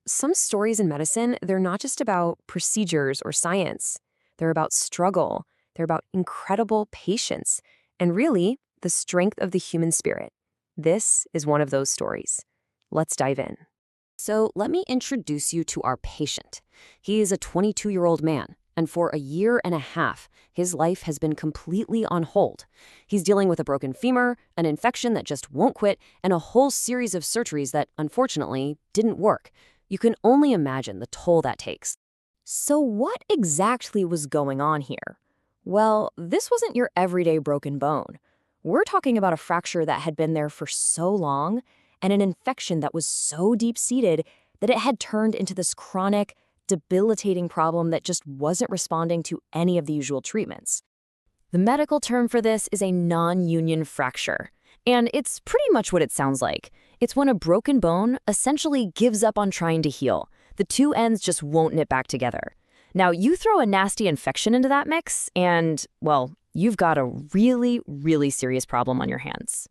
Some stories in medicine, they're not just about procedures or science. They're about struggle. They're about incredible patience. And really, the strength of the human spirit. This is one of those stories. Let's dive in. So let me introduce you to our patient. He is a 22-year-old man, and for a year and a half, his life has been completely on hold. He's dealing with a broken femur, an infection that just won't quit, and a whole series of surgeries that, unfortunately, didn't work. You can only imagine the toll that takes. So what exactly was going on here? Well, this wasn't your everyday broken bone. We're talking about a fracture that had been there for so long and an infection that was so deep-seated that it had turned into this chronic, debilitating problem that just wasn't responding to any of the usual treatments. The medical term for this is a non-union fracture, and it's pretty much what it sounds like. It's when a broken bone essentially gives up on trying to heal. The two ends just won't knit back together. Now, you throw a nasty infection into that mix, and, well, you've got a really, really serious problem on your hands.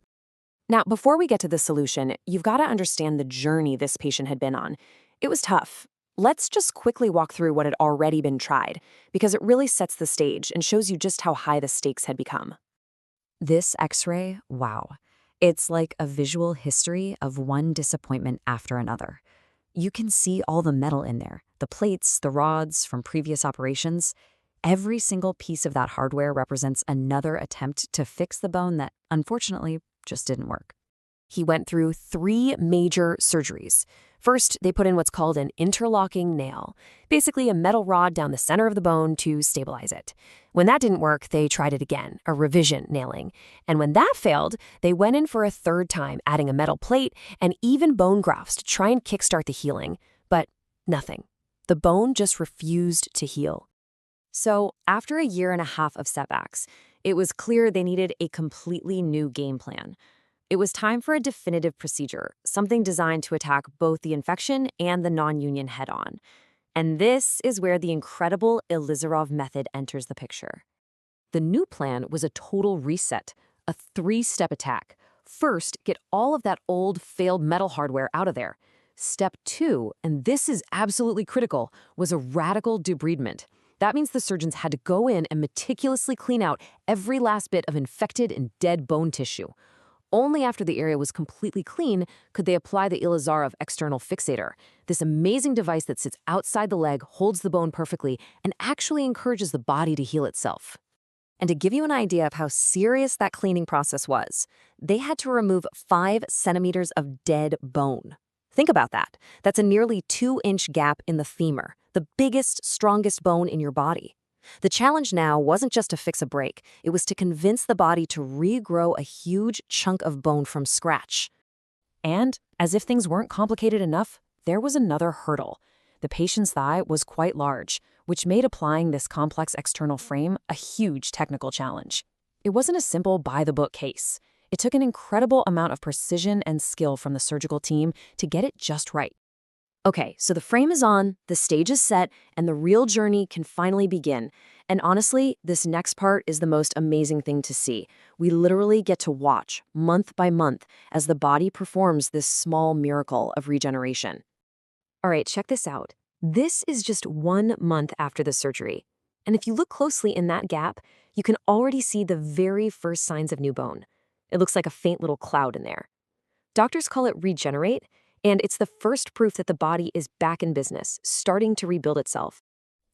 Now, before we get to the solution, you've got to understand the journey this patient had been on. It was tough. Let's just quickly walk through what had already been tried, because it really sets the stage and shows you just how high the stakes had become. This X-ray, wow. It's like a visual history of one disappointment after another. You can see all the metal in there, the plates, the rods from previous operations. Every single piece of that hardware represents another attempt to fix the bone that, unfortunately, just didn't work. He went through 3 major surgeries. First, they put in what's called an interlocking nail, basically a metal rod down the center of the bone to stabilize it. When that didn't work, they tried it again, a revision nailing. And when that failed, they went in for a third time, adding a metal plate and even bone grafts to try and kickstart the healing. But nothing. The bone just refused to heal. So, after a year and a half of setbacks, it was clear they needed a completely new game plan. It was time for a definitive procedure, something designed to attack both the infection and the non-union head-on. And this is where the incredible Ilizarov method enters the picture. The new plan was a total reset, a 3-step attack. First, get all of that old, failed metal hardware out of there. Step 2, and this is absolutely critical, was a radical debridement. That means the surgeons had to go in and meticulously clean out every last bit of infected and dead bone tissue. Only after the area was completely clean could they apply the Ilizarov external fixator, this amazing device that sits outside the leg, holds the bone perfectly, and actually encourages the body to heal itself. And to give you an idea of how serious that cleaning process was, they had to remove 5 centimeters of dead bone. Think about that. That's a nearly 2-inch gap in the femur, the biggest, strongest bone in your body. The challenge now wasn't just to fix a break, it was to convince the body to regrow a huge chunk of bone from scratch. And, as if things weren't complicated enough, there was another hurdle. The patient's thigh was quite large, which made applying this complex external frame a huge technical challenge. It wasn't a simple by-the-book case. It took an incredible amount of precision and skill from the surgical team to get it just right. Okay, so the frame is on, the stage is set, and the real journey can finally begin. And honestly, this next part is the most amazing thing to see. We literally get to watch, month by month, as the body performs this small miracle of regeneration. All right, check this out. This is just 1 month after the surgery. And if you look closely in that gap, you can already see the very first signs of new bone. It looks like a faint little cloud in there. Doctors call it regenerate, and it's the first proof that the body is back in business, starting to rebuild itself.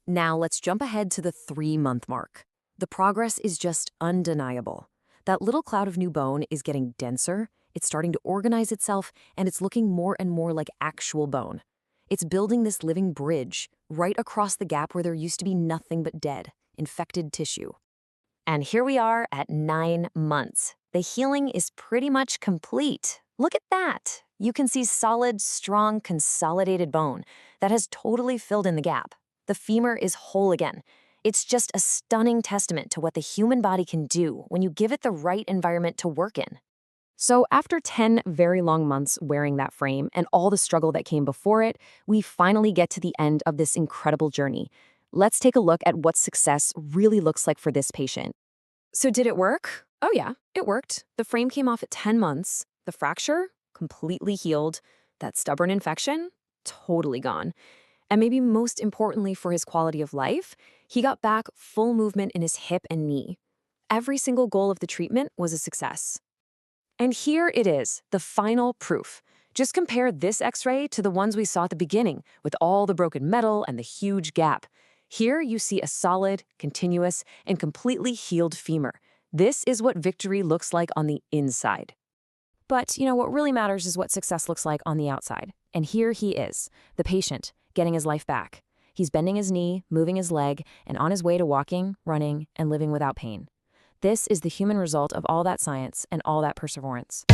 Now let's jump ahead to the 3-month mark. The progress is just undeniable. That little cloud of new bone is getting denser, it's starting to organize itself, and it's looking more and more like actual bone. It's building this living bridge right across the gap where there used to be nothing but dead, infected tissue. And here we are at 9 months. The healing is pretty much complete. Look at that. You can see solid, strong, consolidated bone that has totally filled in the gap. The femur is whole again. It's just a stunning testament to what the human body can do when you give it the right environment to work in. So after 10 very long months wearing that frame and all the struggle that came before it, we finally get to the end of this incredible journey. Let's take a look at what success really looks like for this patient. So did it work? Oh yeah, it worked. The frame came off at 10 months. The fracture? Completely healed. That stubborn infection? totally gone. And maybe most importantly for his quality of life, he got back full movement in his hip and knee. Every single goal of the treatment was a success. And here it is, the final proof. Just compare this X-ray to the ones we saw at the beginning, with all the broken metal and the huge gap. Here you see a solid, continuous, and completely healed femur. This is what victory looks like on the inside. But, what really matters is what success looks like on the outside. And here he is, the patient, getting his life back. He's bending his knee, moving his leg, and on his way to walking, running, and living without pain. This is the human result of all that science and all that perseverance.